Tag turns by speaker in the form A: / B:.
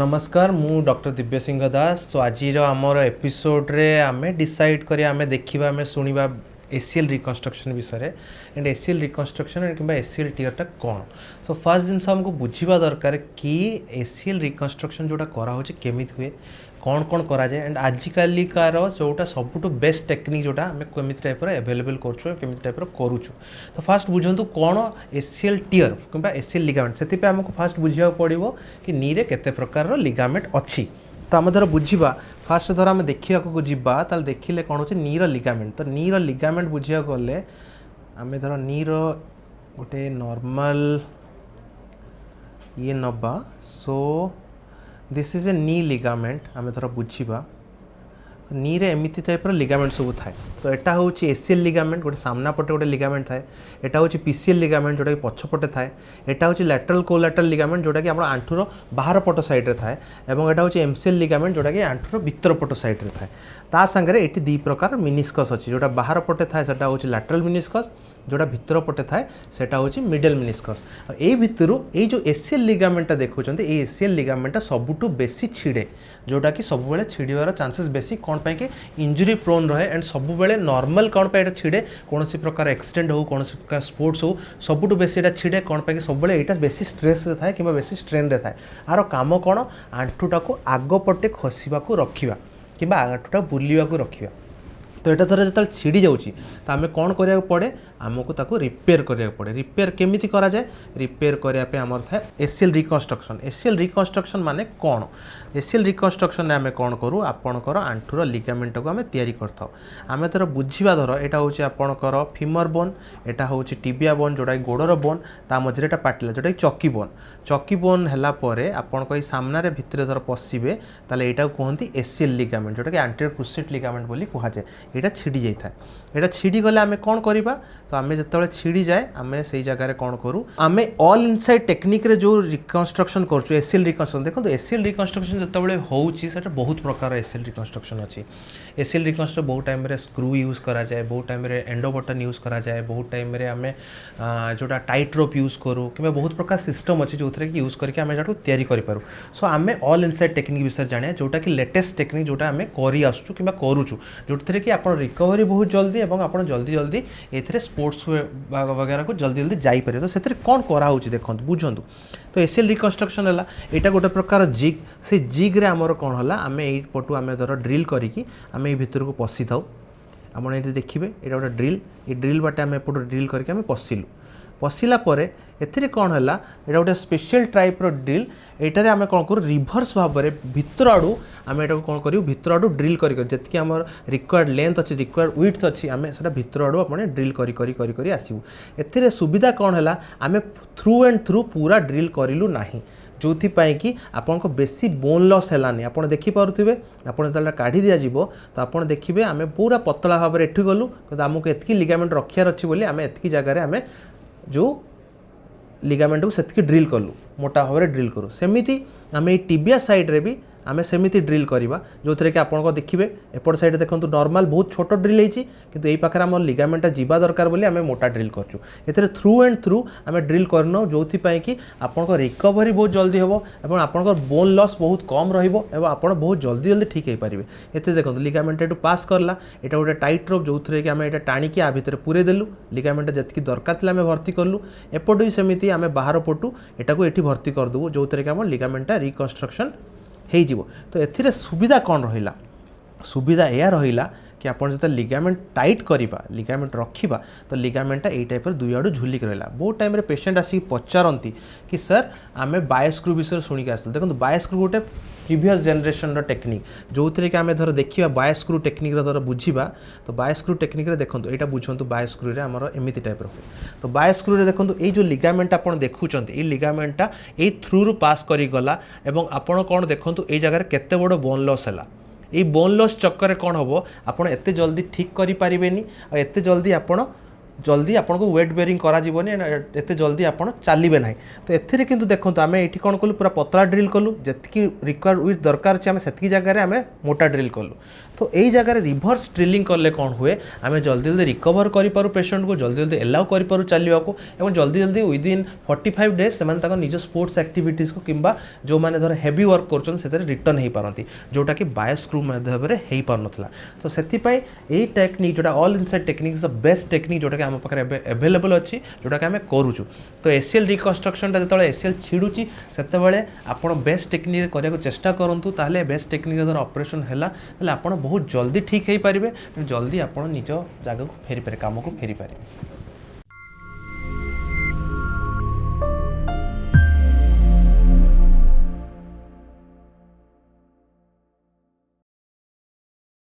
A: नमस्कार मु डॉक्टर दिव्य सिंह दास। सो आज आमर एपिसोड रे आमे डिसाइड करिया आमे देखिबा आमे सुनिबा एसीएल रिकंस्ट्रक्शन विषय एंड एसीएल रिकंस्ट्रक्शन एंड किंबा एसीएल टीयरटा कौन। सो फर्स्ट जिनस हमको बुझीबा दरकार कि एसीएल रिकंस्ट्रक्शन जोटा करा होची केमिति हुए कौन कौन करा जाए एंड आजिकाली कार जोटा सबुठ बेस्ट टेक्निक जोटा आम केमी टाइप एवेलेबल करमी टाइप करुचु। तो फास्ट बुझंतु कौन एसीएल टीयर कि एसीएल लिगामेंट से आमको फास्ट बुझा पड़ो कि नी रे केते प्रकार लिगामेंट अच्छी। तो आम धर बुझा फास्ट धर आम देखा जा देखिले कौन हो नीर लिगामेंट। तो नीर लिगामेंट बुझा गले आम धर नीर गोटे नॉर्मल ये नबा। So this is a knee ligament आम धर बुझा नी रे एमती टाइप लिगामेंट सब थाए। तो यहाँ हूँ एसीएल लिगामेंट गोटे सामना पटे गोटे लिगामेंट थाए। यहाँ हूँ पीसीएल लिगामेंट जोटा कि पछपटे थाए। यहाँ हूँ लैटरल कोलैटरल लिगामेंट जोटा कि आप आंठूर बाहर पट साइड थाए। और यहाँ हूँ एमसीएल लिगामेंट जोटा कि आंठूर भीतर पट साइड थाए। ता सांगे ये दी प्रकार मिनिस्कस अच्छी जोटा बाहर पटे थाए सेटा हूँ लैटरल मिनिस्कस जोटा भीतर पटे थाए सेटा हूँ मिडल मिनिस्कस। ये भितर ये जो एसीएल लिगामेंटा देखुं ये एसीएल लिगामेंटा सबुठू बेसी छिड़े जोटा कि सब बेले छिड़ार चांसेस बेसी कौन पाई कि इंजुरी प्रोन रहे एंड सब बेले नॉर्मल कौन पाई छिड़े कौन प्रकार एक्सीडेंट हो कौन प्रकार स्पोर्ट्स हो सबुठू बेसी ये छिड़े कौन पाई कि सब बेले यहाँ बेसी स्ट्रेस रे थाए कि बेसी स्ट्रेन रे थाए। आर काम कौन आंठूटा को आग पटे खसवा रखा कि आंठूटा बुलवा रखा। तो यहाँ थोड़ा जो छिड़ी जाऊँगी तो आम कौन करा पड़े आमको ताको रिपेयर करा पड़े। रिपेयर केमिति करा जाए रिपेयर करने आमर था एसीएल रिकंस्ट्रक्शन। एसीएल रिकंस्ट्रक्शन माने कौन एसीएल रिकंस्ट्रक्शन में आम कौन करूँ आपणकर आंठूर लिगामेंट को आम तैयारी करता आम धर बुझा धर यहाँ हूँ आपणकर फीमर बोन यहाँ हूँ टिबिया बोन जोटा गोड़र बोन ता मझे पाटिला जोटा चकी बोन। चकी बोन है आपण सामने भितर धर पशिबे ताले यहाँ कहते एसीएल लिगामेंट जोटा कि एंटीरियर क्रुसेट लिगामेंट बोली कहुए। यहाँ छिड़ी जाए यहाँ छिड़ी गले आम कौन करवा तो आम जो छिड़ी जाए आम से जगह कौन करूँ आम ऑल इनसाइड टेक्निक रे जो रिकंस्ट्रक्शन करूँ एसीएल रिकंस्ट्रक्शन देखो एसीएल रिकंस्ट्रक्शन जो होता बहुत प्रकार एसीएल रिकंस्ट्रक्शन अच्छी। एसीएल रिकंस्ट्रक्शन बहुत टाइम रे स्क्रू यूज करा जाए बहुत टाइम रे एंडो बटन यूज करा जाए बहुत टाइम रे आम जोटा टाइट रोप यूज करूँ कि बहुत प्रकार सिस्टम अच्छी जो कि यूज करके आम जो तैयारी करूँ। सो आम ऑल इनसाइड टेक्निक विषय जाने जोटा कि लेटेस्ट टेक्निक जोटा आम कर आसुचु कि करूँ जो कि आप रिकवरी बहुत जल्दी और आप जल्दी जल्दी ये स्पोर्ट्स वगैरह को जल्दी जल्दी जापर। तो से कौन कराऊँ देखो बुझुँ। तो एसीएल रिकंस्ट्रक्शन है यहाँ गोटे प्रकार जिग से जिग रे आमर कौन है आम यही पटू आम धर ड्रिल करी आम ये भितर को पशि था आप देखिए यहाँ गोटे ड्रिल ये ड्रिल बाटे आम एपट ड्रिल करके आम पशिलु पशिला एथिरे कौन है यहाँ गोटे स्पेशल टाइप ड्रिल यहाँ आम कौन करूँ रिभर्स भाव में भितर आड़ू आम यहाँ कौन करूँ भितर आड़ू ड्रिल जी आम रिक्वायर्ड लेंथ अच्छी रिक्वायर्ड विड्थ अच्छी आम से भितर आड़ू आप ड्रिल करी आसू। एथिरे सुविधा कौन है आम थ्रू एंड थ्रू पूरा ड्रिल करूँ ना जो कि आपन को बेसी बोन लॉस है आप देखिपे आप जो काढ़ी दिज्व तो आप देखिए आम पूरा पतला भाव में एठी गलु आमको एतकी लिगामेंट रखार अच्छी बोली आम एतकी जगह आम जो लिगामेंट को सेतकी ड्रिल कलु मोटा भाव में ड्रिल करूँ। सेमिति आम ये टिबिया साइड रे भी आम सेमिति ड्रिल करवा जो थे कि आप देखिए एपट साइड देखो नॉर्मल बहुत छोट ड्रिल होती किंतु यही पाखे आम लिगामेंटा जीवा दरकार बोली आम मोटा ड्रिल करचु। एथे थ्रू एंड थ्रू आम ड्रिल करना जो कि आपन रिकवरी बहुत जल्दी हम और आपन बोन लॉस बहुत कम रहा आप बहुत जल्दी जल्दी ठीक हो पारे। ये देखो लिगामेंट ये पास करला यहाँ गोटे टाइट रोप जो थे कि आम यहाँ टाणिकी आ भितर पूरे देलु लिगामेंट जी दरकार थी आम भर्ती कलु एपट भी सेमती आम बाहर पटू यहाँ ये भर्ती करदेबू जो थे कि आम लिगामेंटा रिकंस्ट्रक्शन हो। तो एथिरे सुविधा कौन रहिला सुविधा यह रहिला कि आप जो लिगामेंट टाइट करवा लिगामेंट रखा तो लिगामेंटा यही टाइप दुई आड़ू झुलिक रहा। बहुत टाइम पेशेंट आसिक पचारती कि सर आम बायोस्क्रू विषय शुणिक आस देखो बायोस्क्रू गोटे प्रीवियस जनरेशन टेक्निक जो थे कि आम धर देखा बायोस्क्रू टेक्निक धर बुझा तो बायोस्क्रू टेक्निक देखो यहाँ बुझुँ बायोस्क्रू आमर एमती टाइप तो बायोस्क्रू देखो ये जो लिगामेंट आप देखुं ये लिगामेंटा ये थ्रू रू पास करगला और आपड़ कौन देखो ये जगह केते बड़ बोन लॉस है ये बोन लॉस चक्कर कौन हम आपड़ एत जल्दी ठीक करें और एत जल्दी आपड़ जल्दी आपन को वेट बेरिंग करा जीवनी एते जल्दी आपन चलिबे नाही। तो एथिरे किंतु देखंतु आमे एठी कोन कलु पूरा पतला ड्रिल कलु जेतकी रिक्वायर विथ दरकार छै आमे सेतकी जगह रे आमे मोटा ड्रिल कलु। तो यही जगह रिभर्स ड्रिलिंग कले कौन हुए आम जल्दी जल्दी रिकवर करूँ पेशेंट को जल्दी जल्दी एलाउ करूँ चलने को और जल्दी जल्दी विदिन 45 डेज से निज स्पोर्ट्स एक्टिविटीज को किंबा जो मैंने धर हेवी वर्क कर रिटर्न हो पारती जोटा कि बायो स्क्रू माध्यम हो पार ना। तो से यही टेक्निक जोटा all inside technique the best technique जोटा कि आम पाखे एवेलेबल अच्छी जोटा कि आम करूँ। तो एसीएल रिकन्स्ट्रक्शन जो एसीएल छिड़ुची से आप बेस्ट टेक्निक करने चेष्टा करूँ ताहले बेस्ट टेक्निक धर ऑपरेशन है आप बहुत जल्दी ठीक हो पारे जल्दी आप निज जगह को फेरी पारे काम को फेरी पारे।